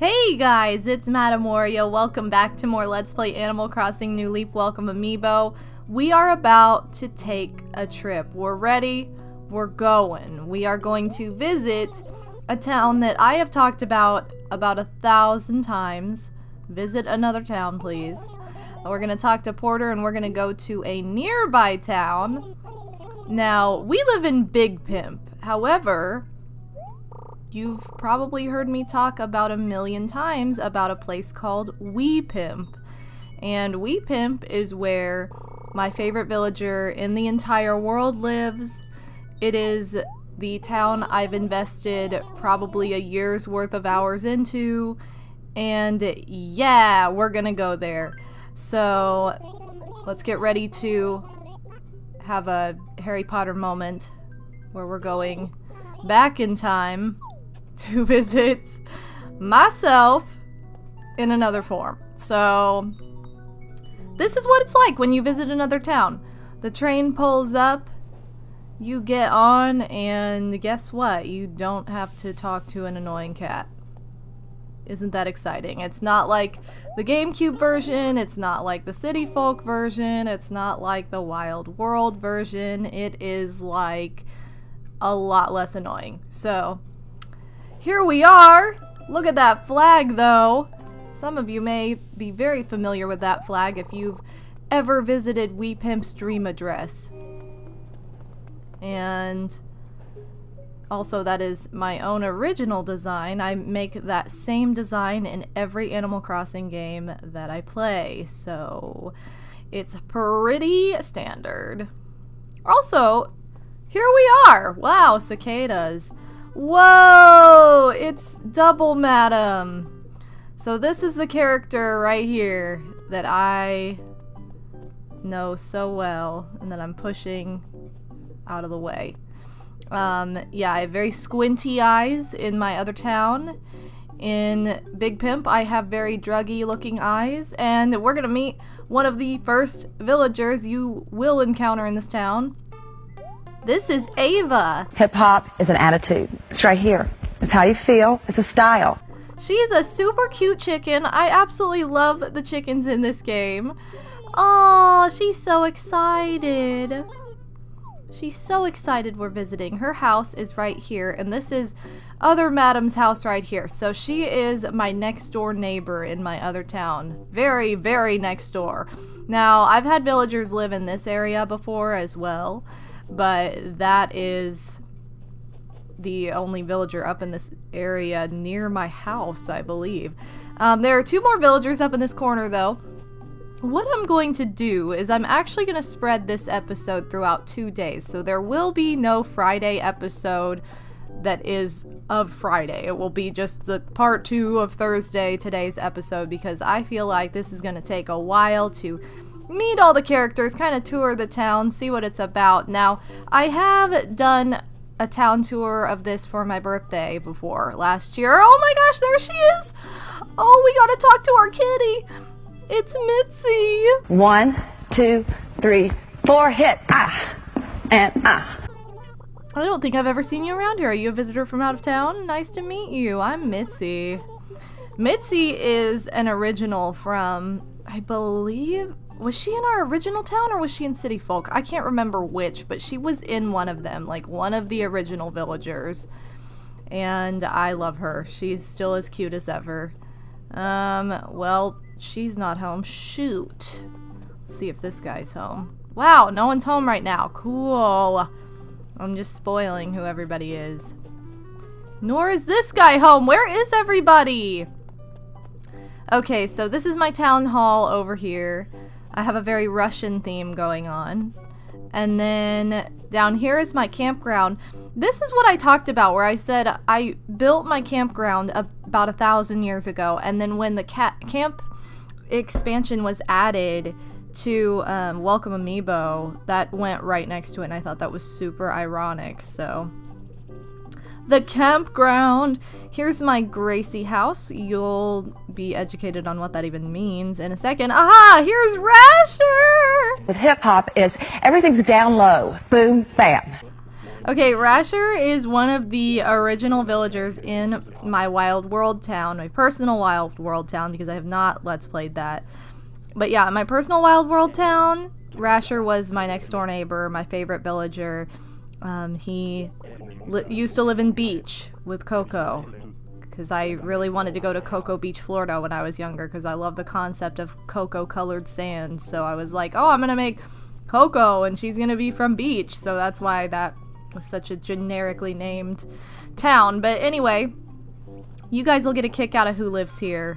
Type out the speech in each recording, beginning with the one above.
Hey guys, it's MadameWario. Welcome back to more Let's Play Animal Crossing New Leaf Welcome Amiibo. We are about to take a trip. We're ready. We're going. We are going to visit a town that I have talked about 1,000 times. Visit another town, please. We're going to talk to Porter and we're going to go to a nearby town. Now, we live in Big Pimp. However, you've probably heard me talk about 1,000,000 times about a place called Wee Pimp. And Wee Pimp is where my favorite villager in the entire world lives. It is the town I've invested probably a year's worth of hours into. And yeah, we're gonna go there. So let's get ready to have a Harry Potter moment where we're going back in time to visit myself in another form. So this is what it's like when you visit another town. The train pulls up, you get on, and guess what? You don't have to talk to an annoying cat. Isn't that exciting? It's not like the GameCube version, it's not like the City Folk version, it's not like the Wild World version. It is like a lot less annoying. So here we are. Look at that flag, though. Some of you may be very familiar with that flag if you've ever visited Wee Pimp's dream address. And also, that is my own original design. I make that same design in every Animal Crossing game that I play, so it's pretty standard. Also, here we are! Wow, cicadas. Whoa! It's Double Madam! So this is the character right here that I know so well and that I'm pushing out of the way. Yeah, I have very squinty eyes in my other town. In Big Pimp, I have very druggy looking eyes, and we're gonna meet one of the first villagers you will encounter in this town. This is Ava. Hip-hop is an attitude. It's right here. It's how you feel. It's a style. She's a super cute chicken. I absolutely love the chickens in this game. Oh, she's so excited. She's so excited we're visiting. Her house is right here, and this is other Madam's house right here. So she is my next door neighbor in my other town. Very, very next door. Now, I've had villagers live in this area before as well, but that is the only villager up in this area near my house, I believe. There are 2 more villagers up in this corner, though. What I'm going to do is I'm actually going to spread this episode throughout 2 days, so there will be no Friday episode that is of Friday. It will be just the part 2 of Thursday, today's episode, because I feel like this is going to take a while to meet all the characters, kind of tour the town, see what it's about. Now, I have done a town tour of this for my birthday before last year. Oh my gosh, there she is! Oh, we gotta talk to our kitty! It's Mitzi! 1, 2, 3, 4, hit! Ah! And ah! I don't think I've ever seen you around here. Are you a visitor from out of town? Nice to meet you. I'm Mitzi. Mitzi is an original from, I believe, was she in our original town or was she in City Folk? I can't remember which, but she was in one of them, like one of the original villagers. And I love her. She's still as cute as ever. Well, she's not home. Shoot. Let's see if this guy's home. Wow, no one's home right now. Cool. I'm just spoiling who everybody is. Nor is this guy home. Where is everybody? Okay, so this is my town hall over here. I have a very Russian theme going on. And then down here is my campground. This is what I talked about where I said I built my campground about 1,000 years ago. And then when the camp expansion was added to Welcome Amiibo, that went right next to it. And I thought that was super ironic. So the campground. Here's my Gracie house. You'll be educated on what that even means in a second. Aha! Here's Rasher! With hip-hop is everything's down low. Boom, bam. Okay, Rasher is one of the original villagers in my Wild World town, my personal Wild World town, because I have not Let's Played that. But yeah, my personal Wild World town, Rasher was my next door neighbor, my favorite villager. He used to live in Beach with Coco, because I really wanted to go to Cocoa Beach, Florida when I was younger, because I love the concept of cocoa-colored sand. So I was like, oh, I'm gonna make Coco, and she's gonna be from Beach. So that's why that was such a generically named town. But anyway, you guys will get a kick out of who lives here.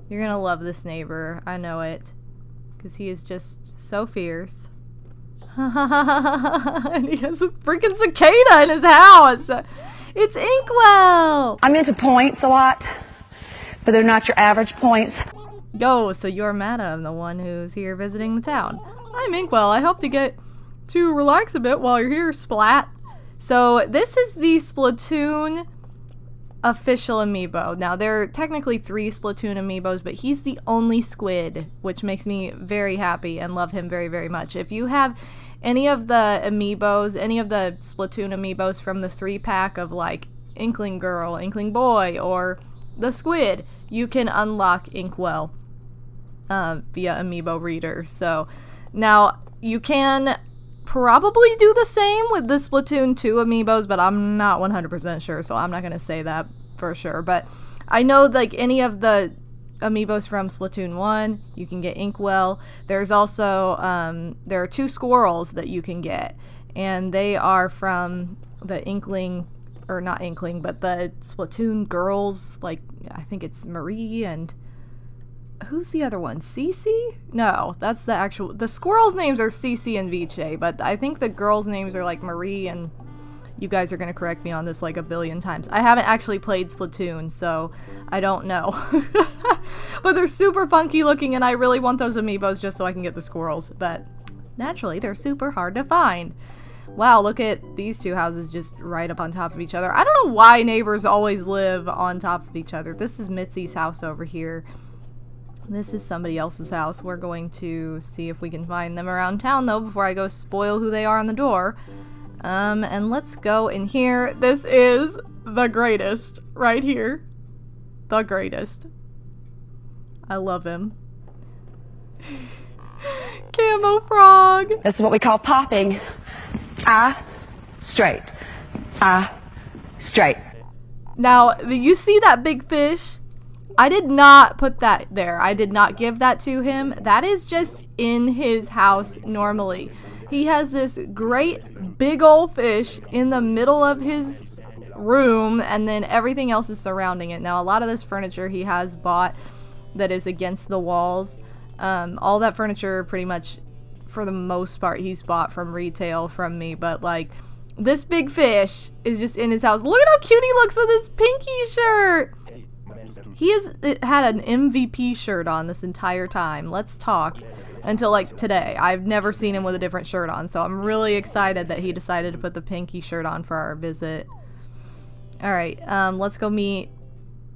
You're gonna love this neighbor, I know it, because he is just so fierce. And he has a freaking cicada in his house. It's Inkwell! I'm into points a lot, but they're not your average points. Yo, so you're Madam, the one who's here visiting the town. I'm Inkwell. I hope to get to relax a bit while you're here, Splat. So this is the Splatoon official amiibo. Now, there are technically 3 Splatoon amiibos, but he's the only squid, which makes me very happy and love him very, very much. If you have any of the amiibos, any of the Splatoon amiibos from the 3-pack of like Inkling Girl, Inkling Boy, or the squid, you can unlock Inkwell via amiibo reader. So now you can probably do the same with the Splatoon 2 amiibos, but I'm not 100% sure, so I'm not going to say that for sure. But I know like any of the amiibos from Splatoon 1, you can get Inkwell. There's also, there are 2 squirrels that you can get, and they are from the Inkling, or not Inkling, but the Splatoon girls, like, I think it's Marie and, who's the other one? Cece? No, that's the actual, the squirrels' names are Cece and Viche, but I think the girls' names are like Marie, and you guys are going to correct me on this like a billion times. I haven't actually played Splatoon, so I don't know. But they're super funky looking, and I really want those amiibos just so I can get the squirrels. But naturally, they're super hard to find. Wow, look at these 2 houses just right up on top of each other. I don't know why neighbors always live on top of each other. This is Mitzi's house over here. This is somebody else's house. We're going to see if we can find them around town, though, before I go spoil who they are on the door. And let's go in here. This is the greatest right here. The greatest. I love him. Camo frog. This is what we call popping. Straight. Straight. Now, you see that big fish? I did not put that there. I did not give that to him. That is just in his house normally. He has this great big old fish in the middle of his room, and then everything else is surrounding it. Now, a lot of this furniture he has bought that is against the walls. All that furniture, pretty much, for the most part, he's bought from retail from me, but like, this big fish is just in his house. Look at how cute he looks with his pinky shirt! He has had an MVP shirt on this entire time. Let's talk. Until like today. I've never seen him with a different shirt on, so I'm really excited that he decided to put the pinky shirt on for our visit. Alright, let's go meet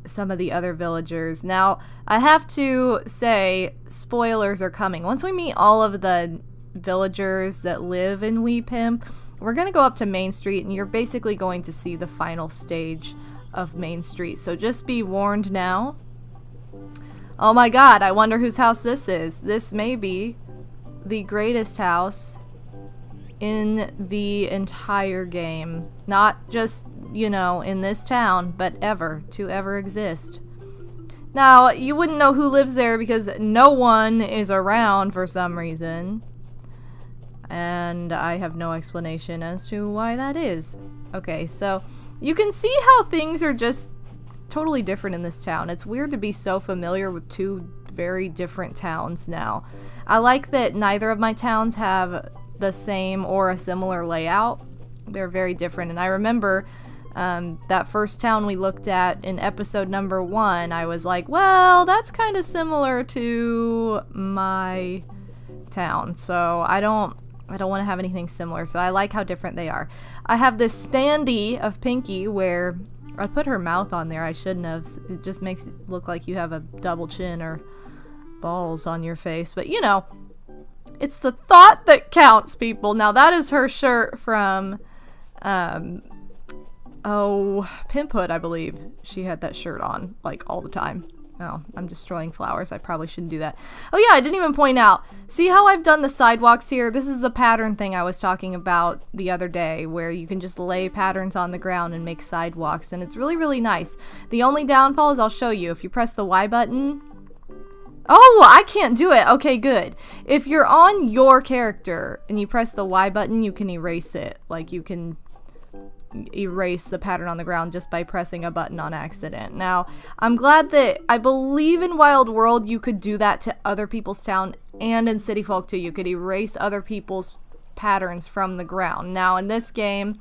some of the other villagers. Now, I have to say, spoilers are coming. Once we meet all of the villagers that live in Pimp, we're gonna go up to Main Street, and you're basically going to see the final stage of Main Street. So just be warned now. Oh my god, I wonder whose house this is. This may be the greatest house in the entire game. Not just, you know, in this town, but ever to ever exist. Now, you wouldn't know who lives there because no one is around for some reason. And I have no explanation as to why that is. Okay, so you can see how things are just totally different in this town. It's weird to be so familiar with 2 very different towns now. I like that neither of my towns have the same or a similar layout. They're very different, and I remember that first town we looked at in episode number 1, I was like, well, that's kind of similar to my town, so I don't want to have anything similar, so I like how different they are. I have this standee of Pinky where I put her mouth on there. I shouldn't have. It just makes it look like you have a double chin or balls on your face. But, you know, it's the thought that counts, people. Now, that is her shirt from Oh, Pimp Hood, I believe. She had that shirt on, like, all the time. Oh, I'm destroying flowers. I probably shouldn't do that. Oh yeah, I didn't even point out. See how I've done the sidewalks here? This is the pattern thing I was talking about the other day, where you can just lay patterns on the ground and make sidewalks, and it's really, really nice. The only downfall is I'll show you. If you press the Y button... Oh, I can't do it. Okay, good. If you're on your character and you press the Y button, you can erase it. Like, you can erase the pattern on the ground just by pressing a button on accident. Now, I'm glad that I believe in Wild World you could do that to other people's town, and in City Folk too. You could erase other people's patterns from the ground. Now, in this game,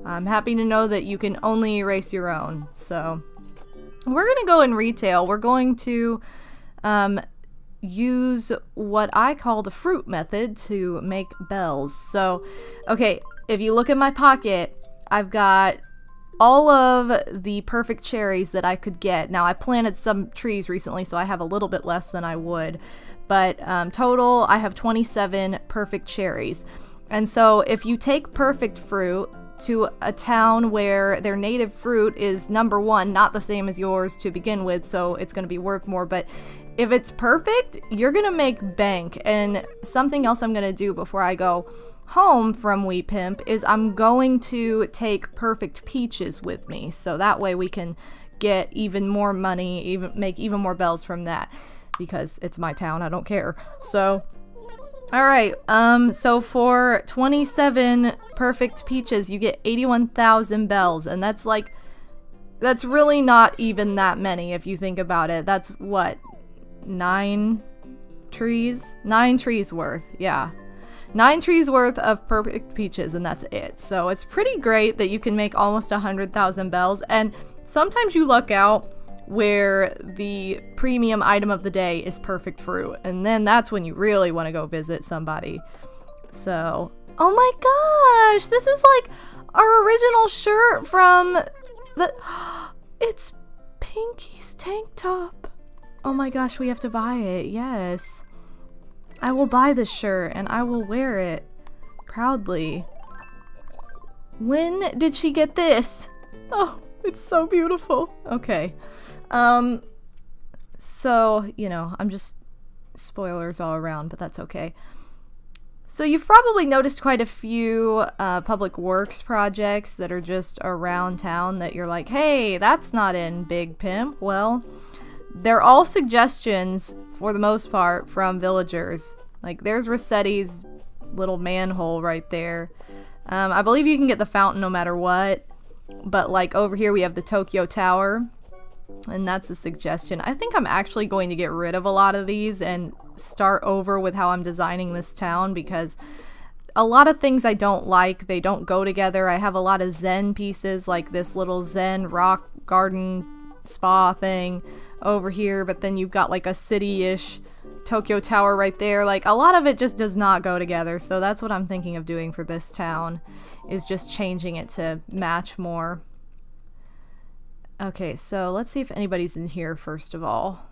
I'm happy to know that you can only erase your own. So, we're going to go in retail. We're going to use what I call the fruit method to make bells. So, okay, if you look in my pocket, I've got all of the perfect cherries that I could get. Now, I planted some trees recently, so I have a little bit less than I would. But total, I have 27 perfect cherries. And so if you take perfect fruit to a town where their native fruit is number 1, not the same as yours to begin with, so it's going to be worth more. But if it's perfect, you're going to make bank. And something else I'm going to do before I go home from Wee Pimp is I'm going to take perfect peaches with me, so that way we can get even more money, make even more bells from that, because it's my town, I don't care. So alright, so for 27 perfect peaches you get 81,000 bells, and that's really not even that many if you think about it. That's what, 9 trees? 9 trees worth, yeah. 9 trees worth of perfect peaches, and that's it. So it's pretty great that you can make almost 100,000 bells, and sometimes you luck out where the premium item of the day is perfect fruit, and then that's when you really want to go visit somebody. So, oh my gosh, this is like our original shirt from the... It's Pinky's tank top. Oh my gosh, we have to buy it, yes. I will buy this shirt, and I will wear it proudly. When did she get this? Oh, it's so beautiful. Okay. So, you know, I'm just spoilers all around, but that's okay. So you've probably noticed quite a few public works projects that are just around town that you're like, hey, that's not in Big Pimp. Well, they're all suggestions, for the most part, from villagers. Like, there's Rossetti's little manhole right there. I believe you can get the fountain no matter what. But, like, over here we have the Tokyo Tower. And that's a suggestion. I think I'm actually going to get rid of a lot of these and start over with how I'm designing this town, because a lot of things I don't like, they don't go together. I have a lot of Zen pieces, like this little Zen rock garden spa thing over here, but then you've got like a city-ish Tokyo Tower right there. Like, a lot of it just does not go together, so that's what I'm thinking of doing for this town, is just changing it to match more. Okay, so let's see if anybody's in here first of all.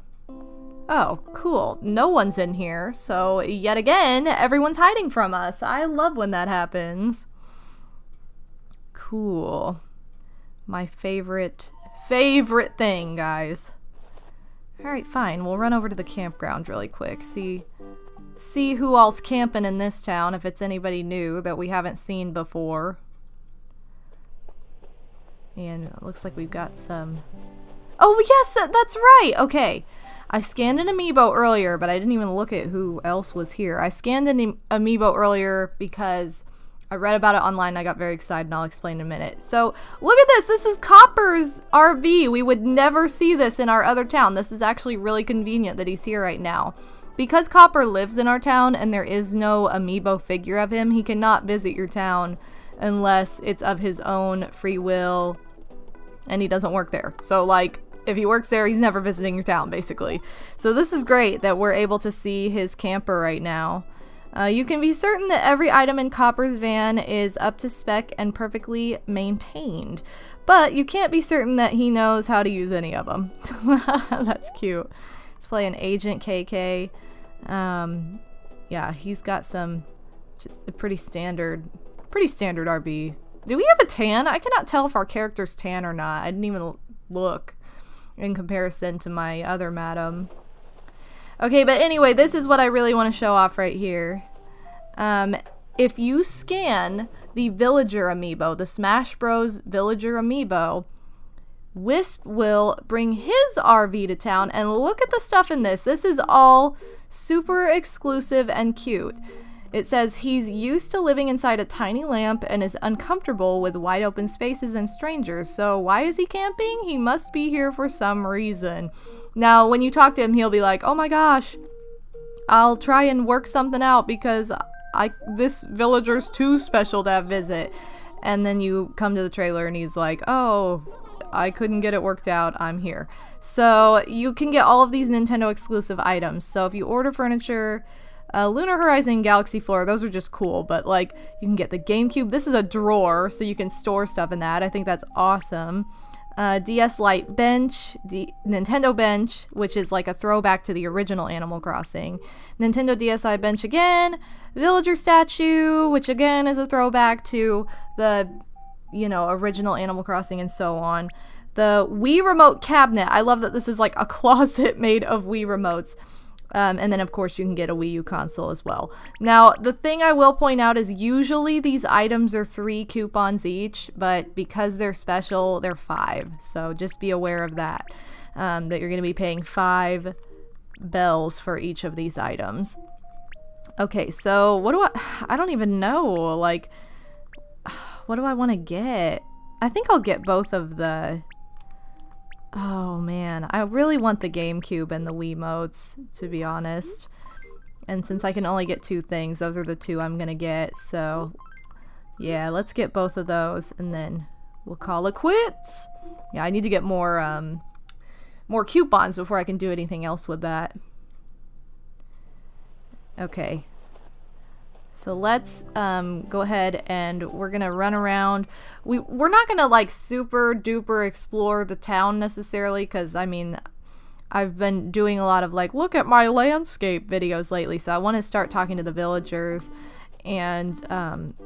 Oh, cool. No one's in here, so yet again, everyone's hiding from us. I love when that happens. Cool. My favorite thing, guys. Alright, fine. We'll run over to the campground really quick. See who all's camping in this town, if it's anybody new that we haven't seen before. And it looks like we've got some... Oh, yes! That's right! Okay. I scanned an Amiibo earlier, but I didn't even look at who else was here. I scanned an Amiibo earlier because I read about it online and I got very excited, and I'll explain in a minute. So, look at this! This is Copper's RV! We would never see this in our other town. This is actually really convenient that he's here right now. Because Copper lives in our town and there is no Amiibo figure of him, he cannot visit your town unless it's of his own free will and he doesn't work there. So, like, if he works there, he's never visiting your town, basically. So this is great that we're able to see his camper right now. You can be certain that every item in Copper's van is up to spec and perfectly maintained. But you can't be certain that he knows how to use any of them. That's cute. Let's play an Agent KK. Yeah, he's got some, just a pretty standard RV. Do we have a tan? I cannot tell if our character's tan or not. I didn't even look in comparison to my other madam. Okay, but anyway, this is what I really want to show off right here. If you scan the Villager Amiibo, the Smash Bros. Villager Amiibo, Wisp will bring his RV to town, and look at the stuff in this. This is all super exclusive and cute. It says he's used to living inside a tiny lamp and is uncomfortable with wide open spaces and strangers. So why is he camping? He must be here for some reason. Now, when you talk to him, he'll be like, oh my gosh, I'll try and work something out because this villager's too special to visit. And then you come to the trailer and he's like, oh, I couldn't get it worked out, I'm here. So you can get all of these Nintendo exclusive items. So if you order furniture, Lunar Horizon, Galaxy Floor, those are just cool, but like you can get the GameCube. This is a drawer, so you can store stuff in that. I think that's awesome. DS Lite Bench, the Nintendo Bench, which is like a throwback to the original Animal Crossing. Nintendo DSi Bench again. Villager Statue, which again is a throwback to the, you know, original Animal Crossing and so on. The Wii Remote Cabinet. I love that this is like a closet made of Wii remotes. And then, of course, you can get a Wii U console as well. Now, the thing I will point out is usually these items are 3 coupons each, but because they're special, they're 5. So just be aware of that, that you're going to be paying 5 bells for each of these items. Okay, so what do I don't even know, like, what do I want to get? I think I'll get both of the... Oh man, I really want the GameCube and the Wiimotes, to be honest. And since I can only get 2 things, those are the 2 I'm gonna get, so... Yeah, let's get both of those, and then we'll call it quits! Yeah, I need to get more coupons before I can do anything else with that. Okay. So let's go ahead and we're gonna run around. We're not gonna like super duper explore the town necessarily, because I mean I've been doing a lot of like look at my landscape videos lately, so I want to start talking to the villagers, and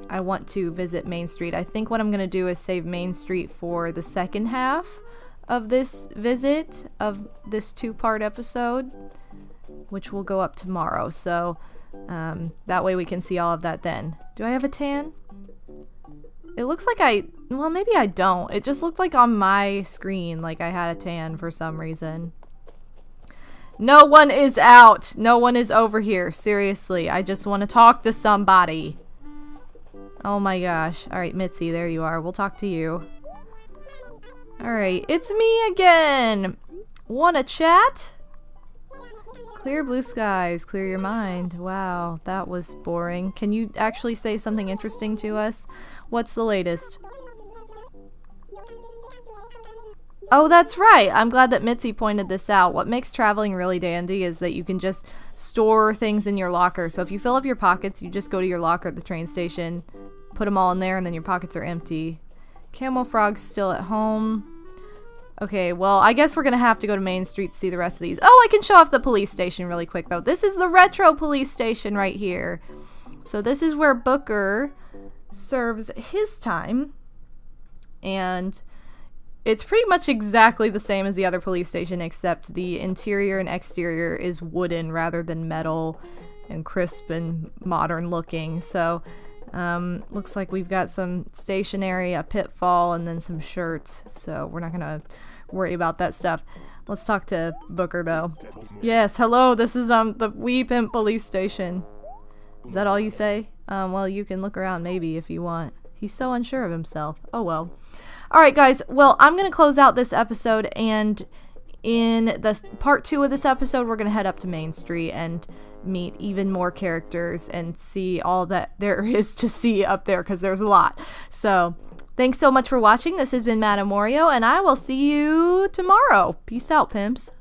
I want to visit Main Street. I think what I'm gonna do is save Main Street for the second half of this visit of this 2-part episode, which will go up tomorrow. So that way we can see all of that then. Do I have a tan? It looks like well, maybe I don't. It just looked like on my screen like I had a tan for some reason. No one is out. No one is over here. Seriously, I just want to talk to somebody. Oh my gosh. Alright, Mitzi, there you are. We'll talk to you. Alright, it's me again. Wanna chat? Clear blue skies, clear your mind. Wow, that was boring. Can you actually say something interesting to us? What's the latest? Oh, that's right. I'm glad that Mitzi pointed this out. What makes traveling really dandy is that you can just store things in your locker. So if you fill up your pockets, you just go to your locker at the train station, put them all in there, and then your pockets are empty. Camel Frog's still at home. Okay, well, I guess we're gonna have to go to Main Street to see the rest of these. Oh, I can show off the police station really quick, though. This is the retro police station right here. So this is where Booker serves his time. And it's pretty much exactly the same as the other police station, except the interior and exterior is wooden rather than metal and crisp and modern looking. So, looks like we've got some stationery, a pitfall, and then some shirts. So we're not gonna worry about that stuff. Let's talk to Booker though. Yes, hello, this is the Wee Pimp police station. Is that all you say? Well, you can look around maybe if you want. He's so unsure of himself. Oh well. Alright guys, well, I'm gonna close out this episode, and in the part 2 of this episode we're gonna head up to Main Street and meet even more characters and see all that there is to see up there, because there's a lot. So thanks so much for watching. This has been MadameWario, and I will see you tomorrow. Peace out, pimps.